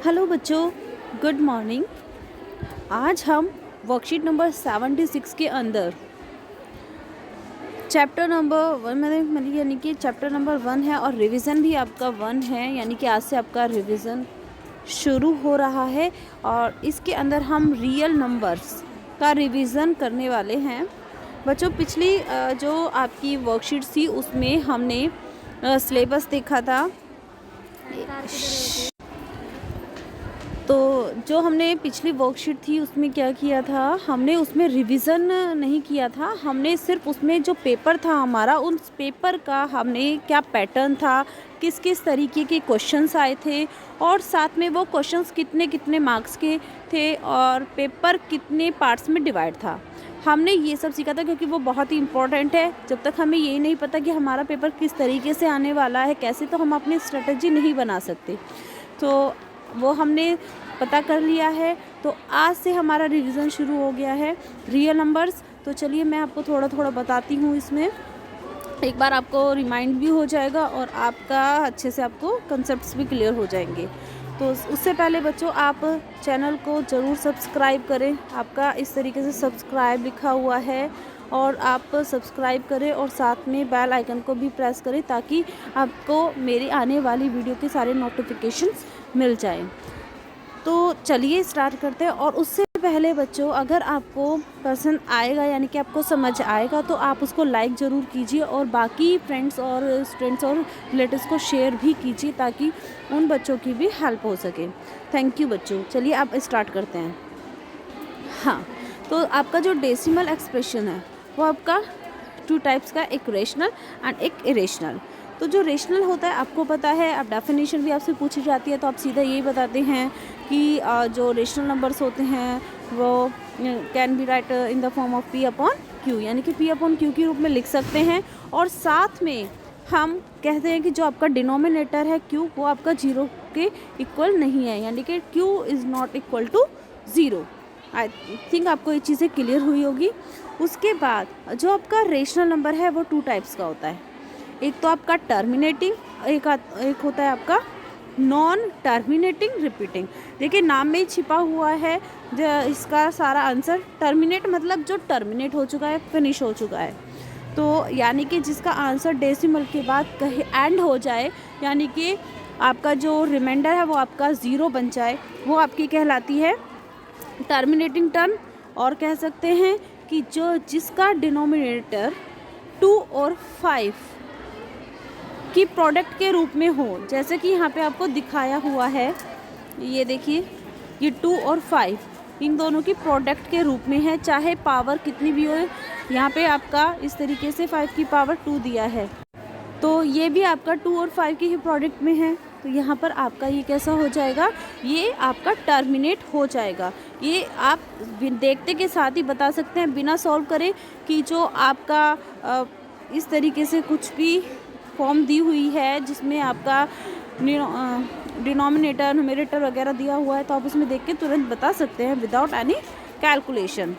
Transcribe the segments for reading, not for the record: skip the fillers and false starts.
Hello बच्चों, good morning. आज हम वर्कशीट नंबर 76 के अंदर चैप्टर नंबर 1 में यानी कि चैप्टर नंबर 1 है और रिवीजन भी आपका 1 है, यानी कि आज से आपका रिवीजन शुरू हो रहा है। और इसके अंदर हम रियल नंबर्स का रिवीजन करने वाले हैं। बच्चों, पिछली जो आपकी वर्कशीट थी उसमें हमने सिलेबस देखा था। तो जो हमने पिछली वर्कशीट थी उसमें क्या किया था, हमने उसमें रिवीजन नहीं किया था। हमने सिर्फ उसमें जो पेपर था हमारा, उस पेपर का हमने क्या पैटर्न था, किस किस तरीके के क्वेश्चंस आए थे और साथ में वो क्वेश्चंस कितने कितने मार्क्स के थे और पेपर कितने पार्ट्स में डिवाइड था, हमने ये सब सीखा था। क्योंकि वो बहुत ही इम्पोर्टेंट है। जब तक हमें ये नहीं पता कि हमारा पेपर किस तरीके से आने वाला है, कैसे, तो हम अपनी स्ट्रेटजी नहीं बना सकते। तो वो हमने पता कर लिया है। तो आज से हमारा रिवीजन शुरू हो गया है रियल नंबर्स। तो चलिए मैं आपको थोड़ा थोड़ा बताती हूँ। इसमें एक बार आपको रिमाइंड भी हो जाएगा और आपका अच्छे से आपको कंसेप्ट्स भी क्लियर हो जाएंगे। तो उससे पहले बच्चों, आप चैनल को ज़रूर सब्सक्राइब करें। आपका इस तरीके से सब्सक्राइब लिखा हुआ है और आप सब्सक्राइब करें और साथ में बेल आइकन को भी प्रेस करें ताकि आपको मेरी आने वाली वीडियो के सारे नोटिफिकेशंस मिल जाएं। तो चलिए स्टार्ट करते हैं। और उससे पहले बच्चों, अगर आपको पसंद आएगा यानी कि आपको समझ आएगा तो आप उसको लाइक ज़रूर कीजिए और बाकी फ्रेंड्स और स्टूडेंट्स और रिलेटिव्स को शेयर भी कीजिए ताकि उन बच्चों की भी हेल्प हो सके। थैंक यू बच्चों। चलिए आप स्टार्ट करते हैं। हाँ, तो आपका जो डेसिमल एक्सप्रेशन है वो आपका 2 टाइप्स का, एक रेशनल एंड एक इरेशनल। तो जो रेशनल होता है आपको पता है, अब डेफिनेशन भी आपसे पूछी जाती है तो आप सीधा यही बताते हैं कि जो रेशनल नंबर्स होते हैं वो can be right in the form of P upon Q, यानी कि पी अपॉन क्यू के रूप में लिख सकते हैं। और साथ में हम कहते हैं कि जो आपका डिनोमिनेटर है क्यू, वो आपका 0 के इक्वल नहीं है, यानी कि Q is not equal to 0। I think आपको ये चीज़ें क्लियर हुई होगी। उसके बाद जो आपका रेशनल नंबर है वो 2 टाइप्स का होता है। एक तो आपका टर्मिनेटिंग, एक होता है आपका नॉन टर्मिनेटिंग रिपीटिंग। देखिए नाम में ही छिपा हुआ है इसका सारा आंसर। टर्मिनेट मतलब जो टर्मिनेट हो चुका है, फिनिश हो चुका है। तो यानी कि जिसका आंसर डेसिमल के बाद कहीं एंड हो जाए, यानी कि आपका जो रिमाइंडर है वो आपका 0 बन जाए, वो आपकी कहलाती है टर्मिनेटिंग टर्म। और कह सकते हैं कि जिसका डिनोमिनेटर 2 और 5 की प्रोडक्ट के रूप में हो, जैसे कि यहाँ पे आपको दिखाया हुआ है, ये देखिए, ये 2 और 5 इन दोनों की प्रोडक्ट के रूप में है, चाहे पावर कितनी भी हो। यहाँ पे आपका इस तरीके से 5 की पावर 2 दिया है, तो ये भी आपका 2 और 5 की ही प्रोडक्ट में है। तो यहाँ पर आपका ये कैसा हो जाएगा, ये आपका टर्मिनेट हो जाएगा। ये आप देखते के साथ ही बता सकते हैं बिना सॉल्व करे कि जो आपका इस तरीके से कुछ भी फॉर्म दी हुई है जिसमें आपका डिनोमिनेटर, न्यूमरेटर वगैरह दिया हुआ है, तो आप उसमें देख के तुरंत बता सकते हैं विदाउट एनी कैलकुलेशन।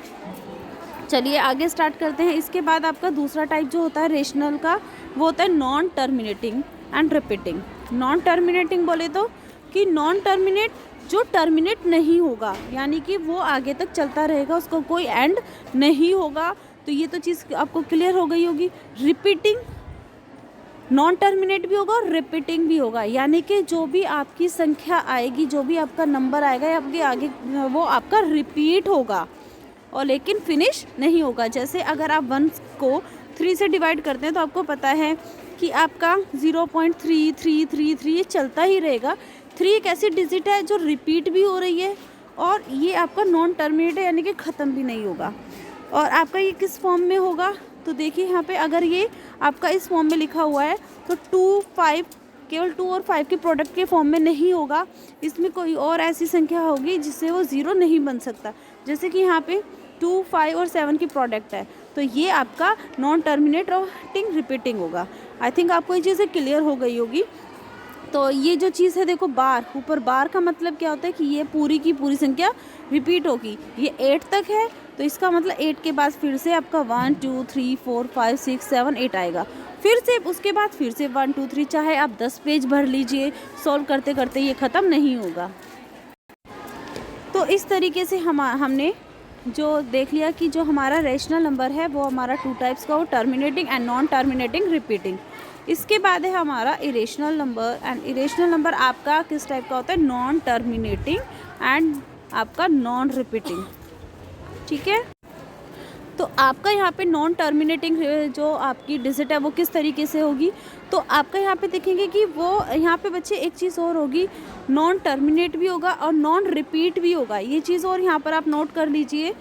चलिए आगे स्टार्ट करते हैं। इसके बाद आपका दूसरा टाइप जो होता है रेशनल का, वो होता है non terminating and repeating. Non terminating बोले तो कि नॉन टर्मिनेट, जो टर्मिनेट नहीं होगा, यानी कि वो आगे तक चलता रहेगा, उसको कोई एंड नहीं होगा। तो ये तो चीज़ आपको क्लियर हो गई होगी। रिपीटिंग, नॉन टर्मिनेट भी होगा और रिपीटिंग भी होगा, यानी कि जो भी आपकी संख्या आएगी, जो भी आपका नंबर आएगा आपके आगे, वो आपका रिपीट होगा और लेकिन फिनिश नहीं होगा। जैसे अगर आप 1 को 3 से डिवाइड करते हैं तो आपको पता है कि आपका 0.3333 ये चलता ही रहेगा। 3 एक ऐसी डिजिट है जो रिपीट भी हो रही है और ये आपका नॉन टर्मिनेट है, यानी कि ख़त्म भी नहीं होगा। और आपका ये किस फॉर्म में होगा, तो देखिए यहाँ पे अगर ये आपका इस फॉर्म में लिखा हुआ है तो 2, 5 केवल 2 और 5 के प्रोडक्ट के फॉर्म में नहीं होगा। इसमें कोई और ऐसी संख्या होगी जिससे वो 0 नहीं बन सकता। जैसे कि यहाँ पे 2, 5 और 7 की प्रोडक्ट है, तो ये आपका नॉन टर्मिनेटिंग रिपीटिंग होगा। आई थिंक आपको ये चीज़ें क्लियर हो गई होगी। तो ये जो चीज़ है देखो, बार, ऊपर बार का मतलब क्या होता है कि ये पूरी की पूरी संख्या रिपीट होगी। ये 8 तक है तो इसका मतलब 8 के बाद फिर से आपका 1, 2, 3, 4, 5, 6, 7, 8 आएगा। फिर से उसके बाद फिर से 1, 2, 3, चाहे आप 10 पेज भर लीजिए, सॉल्व करते करते ये ख़त्म नहीं होगा। तो इस तरीके से हमने जो देख लिया कि जो हमारा रेशनल नंबर है वो हमारा 2 टाइप्स का हो, terminating and non terminating repeating. इसके बाद है हमारा irrational number, and irrational number आपका किस टाइप का होता है, नॉन टर्मिनेटिंग एंड आपका नॉन रिपीटिंग। ठीक है, तो आपका यहाँ पे नॉन टर्मिनेटिंग जो आपकी डिजिट है वो किस तरीके से होगी, तो आपका यहाँ पे देखेंगे कि वो यहाँ पे बच्चे एक चीज़ और होगी, नॉन टर्मिनेट भी होगा और नॉन रिपीट भी होगा। ये चीज़ और यहाँ पर आप नोट कर लीजिए,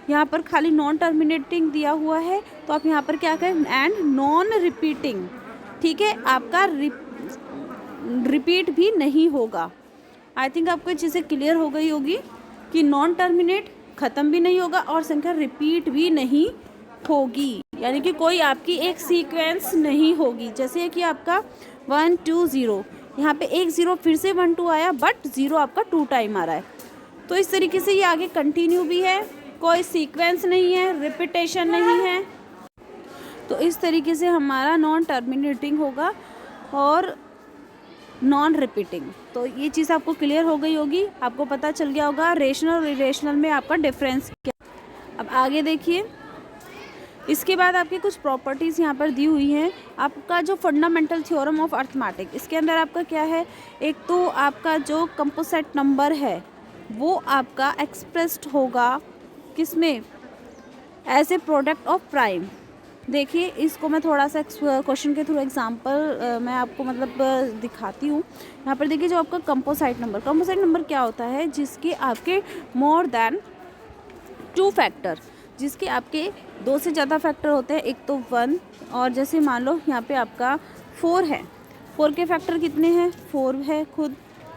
यहाँ पर खाली नॉन टर्मिनेटिंग दिया हुआ है तो आप यहाँ पर क्या करें, एंड नॉन रिपीटिंग। ठीक है, आपका रिपीट भी नहीं होगा। आई थिंक आपको ये चीज़ें क्लियर हो गई होगी कि नॉन टर्मिनेट ख़त्म भी नहीं होगा और संख्या रिपीट भी नहीं होगी, यानी कि कोई आपकी एक सीक्वेंस नहीं होगी। जैसे कि आपका 1 2 0, यहाँ पे एक 0 फिर से 1 2 आया, बट 0 आपका 2 टाइम आ रहा है। तो इस तरीके से ये आगे कंटिन्यू भी है, कोई सीक्वेंस नहीं है, रिपीटेशन नहीं है। तो इस तरीके से हमारा नॉन टर्मिनेटिंग होगा और नॉन रिपीटिंग। तो ये चीज़ आपको क्लियर हो गई होगी, आपको पता चल गया होगा रेशनल और इरेशनल में आपका डिफरेंस क्या। अब आगे देखिए, इसके बाद आपकी कुछ प्रॉपर्टीज़ यहाँ पर दी हुई हैं। आपका जो फंडामेंटल थ्योरम ऑफ अर्थमेटिक, इसके अंदर आपका क्या है, एक तो आपका जो कंपोजिट नंबर है वो आपका एक्सप्रेस्ड होगा किसमें, as a product of prime. देखिए इसको मैं थोड़ा सा क्वेश्चन के थ्रू एग्जांपल मैं आपको मतलब दिखाती हूँ। यहाँ पर देखिए जो आपका कंपोजिट नंबर क्या होता है, जिसके आपके मोर देन 2 फैक्टर, जिसके आपके 2 से ज़्यादा फैक्टर होते हैं। एक तो 1, और जैसे मान लो यहाँ पे आपका 4 है, 4 के फैक्टर कितने हैं, 4 है खुद,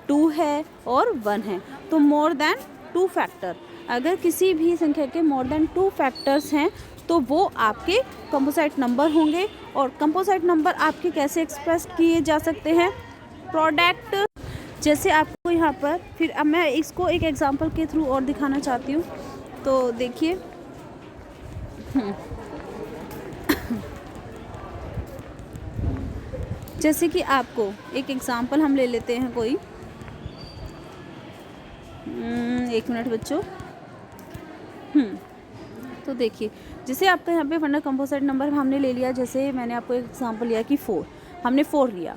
2 है और 1 है, तो मोर देन 2 फैक्टर। अगर किसी भी संख्या के मोर देन 2 फैक्टर्स हैं तो वो आपके कंपोजिट नंबर होंगे। और कंपोजिट नंबर आपके कैसे एक्सप्रेस किए जा सकते हैं, प्रोडक्ट। जैसे आपको यहाँ पर फिर अब मैं इसको एक एग्जांपल के थ्रू और दिखाना चाहती हूँ। तो देखिए जैसे कि आपको एक एग्जांपल हम ले लेते हैं कोई, 1 मिनट बच्चों। तो देखिए जैसे आपका यहाँ पे फंडा कंपोजिट नंबर हमने ले लिया, जैसे मैंने आपको एक एग्जांपल लिया कि 4, हमने 4 लिया,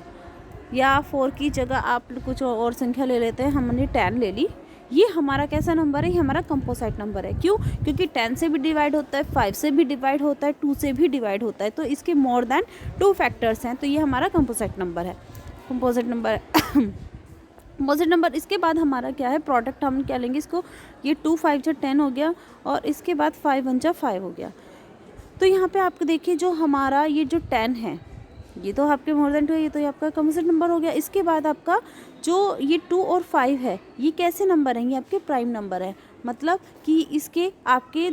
या 4 की जगह आप कुछ और संख्या ले लेते हैं, हमने 10 ले ली। ये हमारा कैसा नंबर है, ये हमारा कंपोजिट नंबर है। क्यों, क्योंकि 10 से भी डिवाइड होता है, 5 से भी डिवाइड होता है, 2 से भी डिवाइड होता है, तो इसके मोर देन 2 फैक्टर्स हैं, तो ये हमारा कंपोजिट नंबर है। कंपोजिट नंबर इसके बाद हमारा क्या है, प्रोडक्ट हम क्या लेंगे इसको, ये 2 5 जा 10 हो गया, और इसके बाद 5 1 जा 5 हो गया। तो यहाँ पे आपको देखिए जो हमारा ये जो 10 है, ये तो आपके मोर देन 2 है, ये तो आपका कंपोजिट नंबर हो गया। इसके बाद आपका जो ये 2 और 5 है, ये कैसे नंबर हैं, ये आपके प्राइम नंबर है। मतलब कि इसके आपके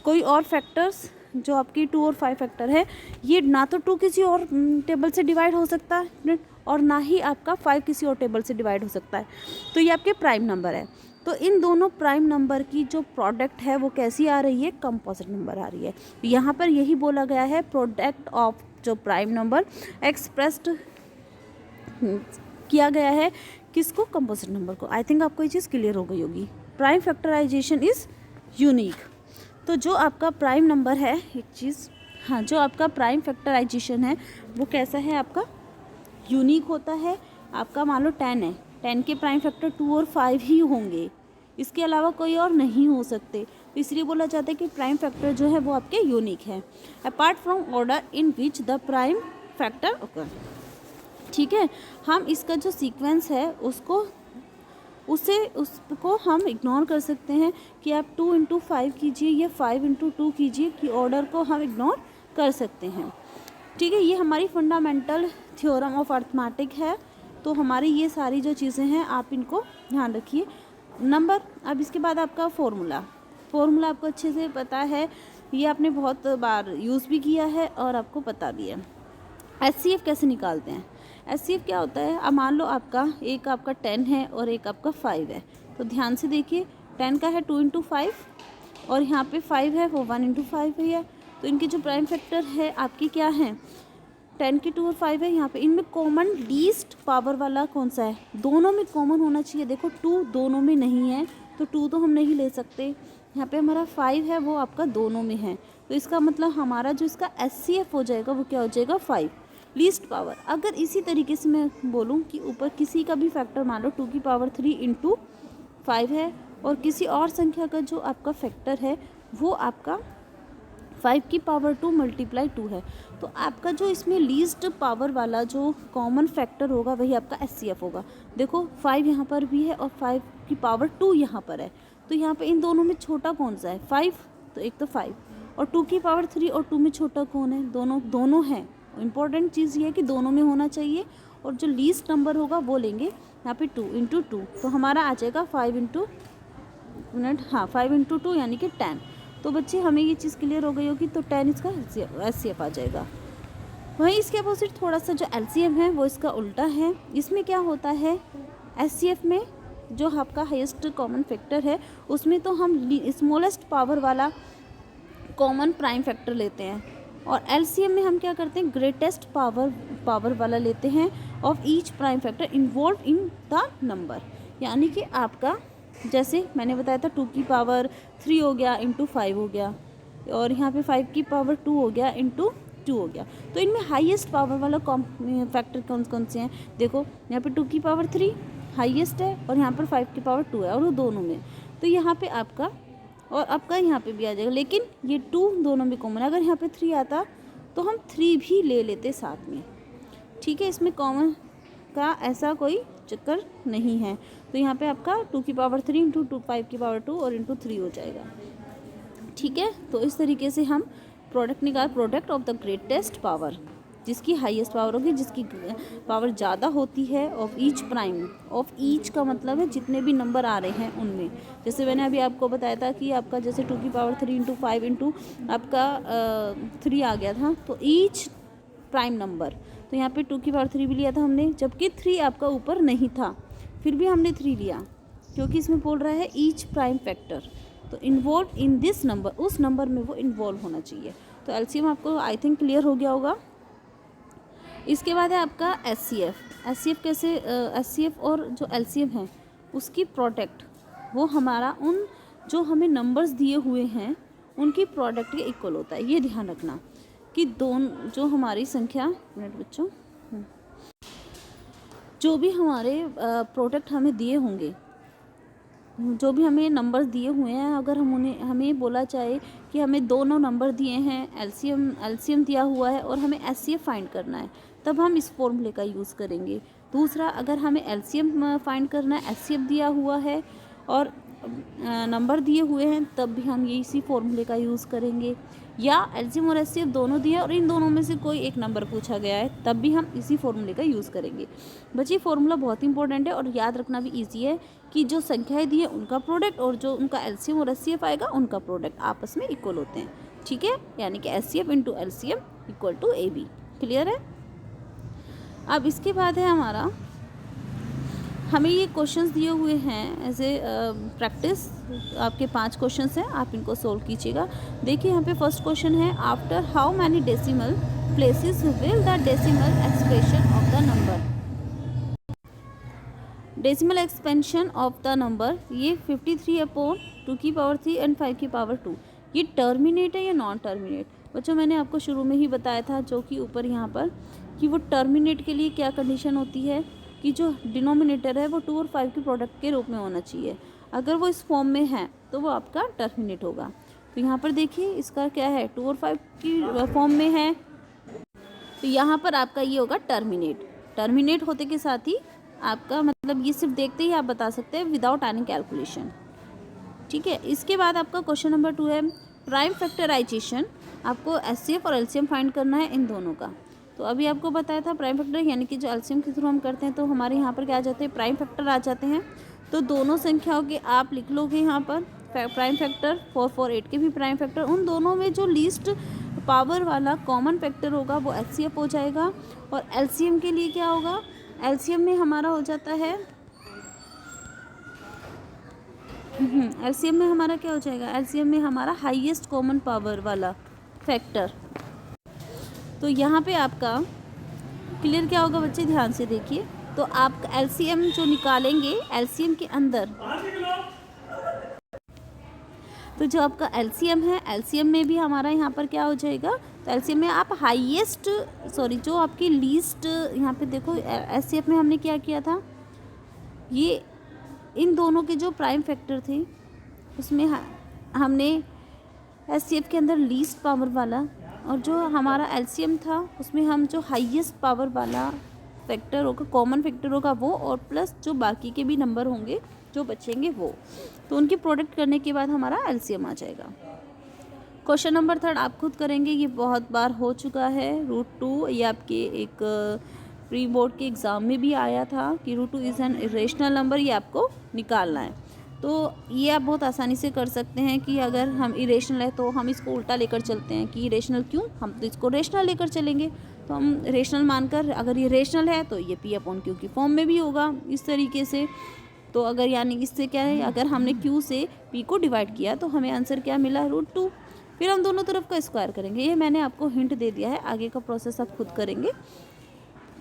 कोई और फैक्टर्स जो आपकी 2 और 5 फैक्टर है, ये ना तो 2 किसी और टेबल से डिवाइड हो सकता है और ना ही आपका 5 किसी और टेबल से डिवाइड हो सकता है, तो ये आपके प्राइम नंबर है। तो इन दोनों प्राइम नंबर की जो प्रोडक्ट है वो कैसी आ रही है, कंपोजिट नंबर आ रही है। यहाँ पर यही बोला गया है, प्रोडक्ट ऑफ जो प्राइम नंबर एक्सप्रेस्ड किया गया है किसको, कंपोजिट नंबर को। आई थिंक आपको ये चीज़ क्लियर हो गई होगी। Prime factorisation is unique. तो जो आपका प्राइम नंबर है, एक चीज़, हाँ, जो आपका प्राइम फैक्टराइजेशन है वो कैसा है, आपका यूनिक होता है। आपका मान लो 10 है, 10 के प्राइम फैक्टर 2 और 5 ही होंगे, इसके अलावा कोई और नहीं हो सकते। तो इसलिए बोला जाता है कि प्राइम फैक्टर जो है वो आपके यूनिक है, apart from order in which the prime factor ओकर। ठीक है, हम इसका जो सीक्वेंस है उसको हम इग्नोर कर सकते हैं कि आप 2 × 5 कीजिए या 5 × 2 कीजिए, कि ऑर्डर को हम इग्नोर कर सकते हैं। ठीक है, ये हमारी फंडामेंटल थ्योरम ऑफ अर्थमेटिक है। तो हमारी ये सारी जो चीज़ें हैं आप इनको ध्यान रखिए। नंबर, अब इसके बाद आपका फॉर्मूला आपको अच्छे से पता है, ये आपने बहुत बार यूज़ भी किया है और आपको पता भी है। HCF कैसे निकालते हैं, HCF क्या होता है, अब मान लो आपका एक आपका 10 है और एक आपका 5 है, तो ध्यान से देखिए 10 का है 2 × 5 और यहाँ पे 5 है वो 1 × 5 है। तो इनके जो प्राइम फैक्टर है आपकी क्या है, 10 की 2 और 5 है। यहाँ पे इनमें कॉमन लीस्ट पावर वाला कौन सा है? दोनों में कॉमन होना चाहिए। देखो 2 दोनों में नहीं है तो 2 तो हम नहीं ले सकते। यहाँ पे हमारा 5 है वो आपका दोनों में है, तो इसका मतलब हमारा जो इसका SCF हो जाएगा वो क्या हो जाएगा? 5 लीस्ट पावर। अगर इसी तरीके से मैं बोलूँ कि ऊपर किसी का भी फैक्टर मान लो 2 की पावर 3 इंटू 5 है और किसी और संख्या का जो आपका फैक्टर है वो आपका 5 की पावर 2 मल्टीप्लाई 2 है, तो आपका जो इसमें लीस्ट पावर वाला जो कॉमन फैक्टर होगा वही आपका SCF होगा। देखो 5 यहाँ पर भी है और 5 की पावर 2 यहाँ पर है, तो यहाँ पे इन दोनों में छोटा कौन सा है? 5, तो एक तो 5 और 2 की पावर 3 और 2 में छोटा कौन है? दोनों हैं। इम्पॉर्टेंट चीज़ ये है कि दोनों में होना चाहिए और जो लीस्ट नंबर होगा वो लेंगे यहाँ पे 2 इंटू 2, तो हमारा आ जाएगा 5 इंटू 2 यानी कि 10। तो बच्चे हमें ये चीज़ क्लियर हो गई होगी, तो 10 इसका SCF आ जाएगा। वहीं इसके अपोजिट थोड़ा सा जो LCM है वो इसका उल्टा है। इसमें क्या होता है, SCF में जो आपका हाईएस्ट कॉमन फैक्टर है उसमें तो हम स्मॉलेस्ट पावर वाला कॉमन प्राइम फैक्टर लेते हैं, और LCM में हम क्या करते हैं? ग्रेटेस्ट पावर वाला लेते हैं of each prime factor involve in the number. यानी कि आपका जैसे मैंने बताया था 2 की पावर 3 हो गया इंटू 5 हो गया, और यहाँ पे 5 की पावर 2 हो गया इंटू 2 हो गया। तो इनमें हाईएस्ट पावर वाला फैक्टर कौन से हैं? देखो यहाँ पे 2 की पावर 3 हाईएस्ट है और यहाँ पर 5 की पावर 2 है, और वो दोनों में, तो यहाँ पे आपका और आपका यहाँ पे भी आ जाएगा, लेकिन ये 2 दोनों में कॉमन है। अगर यहाँ पे 3 आता तो हम 3 भी ले लेते साथ में, ठीक है। इसमें कॉमन का ऐसा कोई चक्कर नहीं है। तो यहाँ पे आपका 2 की पावर 3 इंटू 5 की पावर 2 और इंटू 3 हो जाएगा, ठीक है। तो इस तरीके से हम product of the greatest power, जिसकी हाईएस्ट पावर होगी, जिसकी पावर ज़्यादा होती है, of each prime. Of each का मतलब है जितने भी नंबर आ रहे हैं उनमें। जैसे मैंने अभी आपको बताया था कि आपका जैसे 2 की पावर 3 इंटू 5 इंटू आपका 3 आ गया था, तो ईच प्राइम नंबर, तो यहाँ पे 2 की पावर 3 भी लिया था हमने, जबकि 3 आपका ऊपर नहीं था, फिर भी हमने 3 लिया क्योंकि इसमें बोल रहा है ईच प्राइम फैक्टर, तो इन्वॉल्व इन दिस नंबर, उस नंबर में वो इन्वॉल्व होना चाहिए। तो LCM आपको आई थिंक क्लियर हो गया होगा। इसके बाद है आपका SCF कैसे SCF और जो LCM है उसकी प्रोडक्ट, वो हमारा उन जो हमें नंबर्स दिए हुए हैं उनकी प्रोडक्ट के इक्वल होता है। ये ध्यान रखना कि दोनों जो हमारी संख्या, मिनट बच्चों, जो भी हमारे प्रोडक्ट हमें दिए होंगे, जो भी हमें नंबर्स दिए हुए हैं, अगर हमें बोला जाए कि हमें दोनों नंबर दिए हैं, LCM दिया हुआ है और हमें SCF फाइंड करना है, तब हम इस फॉर्मूले का यूज़ करेंगे। दूसरा, अगर हमें LCM फाइंड करना है, SCF दिया हुआ है और नंबर दिए हुए हैं, तब भी हम ये इसी फॉर्मूले का यूज़ करेंगे। या LCM और SCF दोनों दिए और इन दोनों में से कोई एक नंबर पूछा गया है, तब भी हम इसी फॉर्मूले का यूज़ करेंगे। बच्चे फॉर्मूला बहुत इंपॉर्टेंट है और याद रखना भी ईजी है कि जो संख्याएं दी है उनका प्रोडक्ट और जो उनका LCM और SCF आएगा उनका प्रोडक्ट आपस में इक्वल होते हैं, ठीक है। यानी कि SCF into LCM equal to AB। Clear है? अब इसके बाद है हमारा, हमें ये क्वेश्चंस दिए हुए हैं एज ए प्रैक्टिस। आपके 5 क्वेश्चंस हैं, आप इनको सोल्व कीजिएगा। देखिए यहाँ पे फर्स्ट क्वेश्चन है, after how many decimal places will the decimal expression of the number. Decimal expansion of the number, ये 53/2 की पावर 3 एंड 5 की पावर 2, ये टर्मिनेट है या नॉन टर्मिनेट? बच्चों मैंने आपको शुरू में ही बताया था, जो कि ऊपर यहाँ पर, कि वो टर्मिनेट के लिए क्या कंडीशन होती है कि जो डिनोमिनेटर है वो 2 और 5 के प्रोडक्ट के रूप में होना चाहिए। अगर वो इस फॉर्म में है तो वो आपका टर्मिनेट होगा। तो यहाँ पर देखिए इसका क्या है, 2 और 5 की फॉर्म में है, तो यहाँ पर आपका ये होगा टर्मिनेट होते के साथ ही आपका मतलब ये सिर्फ देखते ही आप बता सकते हैं विदाउट एनी कैलकुलेशन, ठीक है। इसके बाद आपका क्वेश्चन नंबर 2 है, प्राइम फैक्टराइजेशन। आपको SCF और LCM फाइंड करना है इन दोनों का। तो अभी आपको बताया था प्राइम फैक्टर यानी कि जो LCM के थ्रू हम करते हैं, तो हमारे यहाँ पर क्या आ जाते हैं, प्राइम फैक्टर आ जाते हैं। तो दोनों संख्याओं के आप लिख लोगे यहाँ पर प्राइम फैक्टर, 4, 4, 8 के भी प्राइम फैक्टर, उन दोनों में जो लीस्ट पावर वाला कॉमन फैक्टर होगा वो SCF हो जाएगा। और LCM के लिए क्या होगा, LCM में हमारा हो जाता है LCM में हमारा क्या हो जाएगा, LCM में हमारा हाईएस्ट कॉमन पावर वाला फैक्टर। तो यहाँ पे आपका क्लियर क्या होगा बच्चे, ध्यान से देखिए। तो आप एलसीएम जो निकालेंगे, एलसीएम के अंदर, तो जो आपका एलसीएम है, एलसीएम में भी हमारा यहाँ पर क्या हो जाएगा, तो एलसीएम में आप हाईएस्ट, सॉरी, जो आपकी लीस्ट, यहाँ पे देखो एचसीएफ में हमने क्या किया था, ये इन दोनों के जो प्राइम फैक्टर थे उसमें हमने एचसीएफ के अंदर लीस्ट पावर वाला, और जो हमारा एलसीएम था उसमें हम जो हाईएस्ट पावर वाला फैक्टर होगा, कॉमन फैक्टर होगा वो, और प्लस जो बाकी के भी नंबर होंगे जो बचेंगे वो, तो उनकी प्रोडक्ट करने के बाद हमारा एलसीएम आ जाएगा। क्वेश्चन नंबर 3 आप खुद करेंगे, ये बहुत बार हो चुका है। √2 ये आपके एक प्री बोर्ड के एग्ज़ाम में भी आया था कि √2 इज़ एन इरेशनल नंबर, ये आपको निकालना है। तो ये आप बहुत आसानी से कर सकते हैं कि अगर हम इरेशनल है तो हम इसको उल्टा लेकर चलते हैं कि इरेशनल क्यों, हम तो इसको रेशनल लेकर चलेंगे। तो हम रेशनल मानकर, अगर ये रेशनल है तो ये P/Q की फॉर्म में भी होगा इस तरीके से। तो अगर यानी इससे क्या है, अगर हमने Q से P को डिवाइड किया तो हमें आंसर क्या मिला, √2। फिर हम दोनों तरफ का स्क्वायर करेंगे, ये मैंने आपको हिंट दे दिया है, आगे का प्रोसेस आप खुद करेंगे।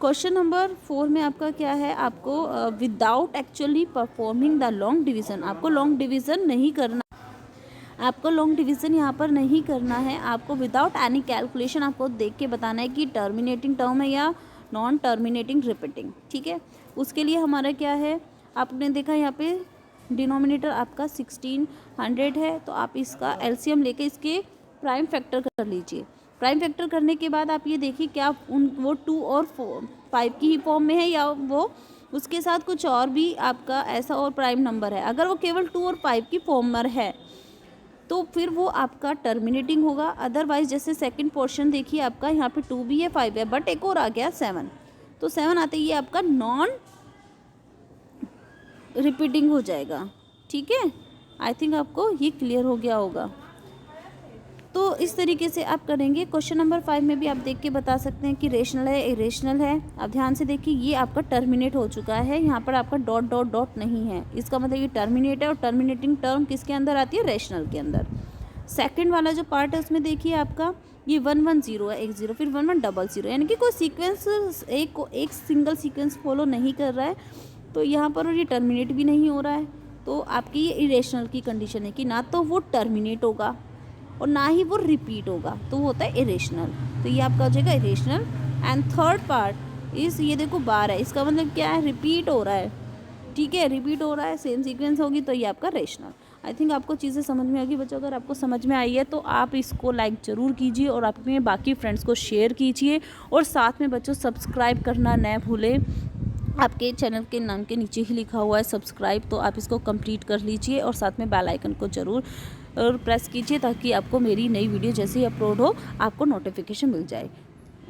क्वेश्चन नंबर 4 में आपका क्या है, आपको without actually performing the long division, आपको लॉन्ग डिवीज़न नहीं करना, आपको लॉन्ग डिवीज़न यहाँ पर नहीं करना है। आपको विदाउट एनी कैलकुलेशन आपको देख के बताना है कि टर्मिनेटिंग टर्म है या नॉन टर्मिनेटिंग रिपीटिंग, ठीक है। उसके लिए हमारा क्या है, आपने देखा यहाँ पे डिनोमिनेटर आपका 1600 है, तो आप इसका एलसीएम लेके इसके प्राइम फैक्टर कर लीजिए। प्राइम फैक्टर करने के बाद आप ये देखिए क्या वो 2 और 5 की ही फॉर्म में है या वो उसके साथ कुछ और भी आपका ऐसा और प्राइम नंबर है। अगर वो केवल 2 और 5 की फॉर्म में है तो फिर वो आपका टर्मिनेटिंग होगा। अदरवाइज जैसे सेकंड पोर्शन देखिए, आपका यहाँ पे 2 भी है, 5 है, बट एक और आ गया 7, तो 7 आते ही आपका नॉन रिपीटिंग हो जाएगा, ठीक है। आई थिंक आपको ये क्लियर हो गया होगा। तो इस तरीके से आप करेंगे। क्वेश्चन नंबर 5 में भी आप देख के बता सकते हैं कि रेशनल है, इरेशनल है। आप ध्यान से देखिए, ये आपका टर्मिनेट हो चुका है, यहाँ पर आपका डॉट डॉट डॉट नहीं है, इसका मतलब ये टर्मिनेट है, और टर्मिनेटिंग टर्म किसके अंदर आती है, रेशनल के अंदर। सेकंड वाला जो पार्ट है उसमें देखिए आपका ये 110 है, 10, फिर 1100, यानी कि कोई सीक्वेंस एक सिंगल सीक्वेंस फॉलो नहीं कर रहा है, तो यहाँ पर और ये टर्मिनेट भी नहीं हो रहा है। तो आपकी ये इरेशनल की कंडीशन है कि ना तो वो टर्मिनेट होगा और ना ही वो रिपीट होगा, तो वो होता है इरेशनल। तो ये आपका हो जाएगा इरेशनल। एंड थर्ड पार्ट इस, ये देखो बार है, इसका मतलब क्या है, रिपीट हो रहा है, ठीक है, रिपीट हो रहा है, सेम सीक्वेंस होगी, तो ये आपका रेशनल। आई थिंक आपको चीज़ें समझ में आएगी बच्चों। अगर आपको समझ में आई है तो आप इसको लाइक ज़रूर कीजिए और अपने बाकी फ्रेंड्स को शेयर कीजिए, और साथ में बच्चों सब्सक्राइब करना न भूलें। आपके चैनल के नाम के नीचे ही लिखा हुआ है सब्सक्राइब, तो आप इसको कंप्लीट कर लीजिए और साथ में बेल आइकन को ज़रूर प्रेस कीजिए ताकि आपको मेरी नई वीडियो जैसे ही अपलोड हो आपको नोटिफिकेशन मिल जाए।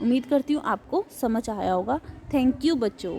उम्मीद करती हूँ आपको समझ आया होगा। थैंक यू बच्चों।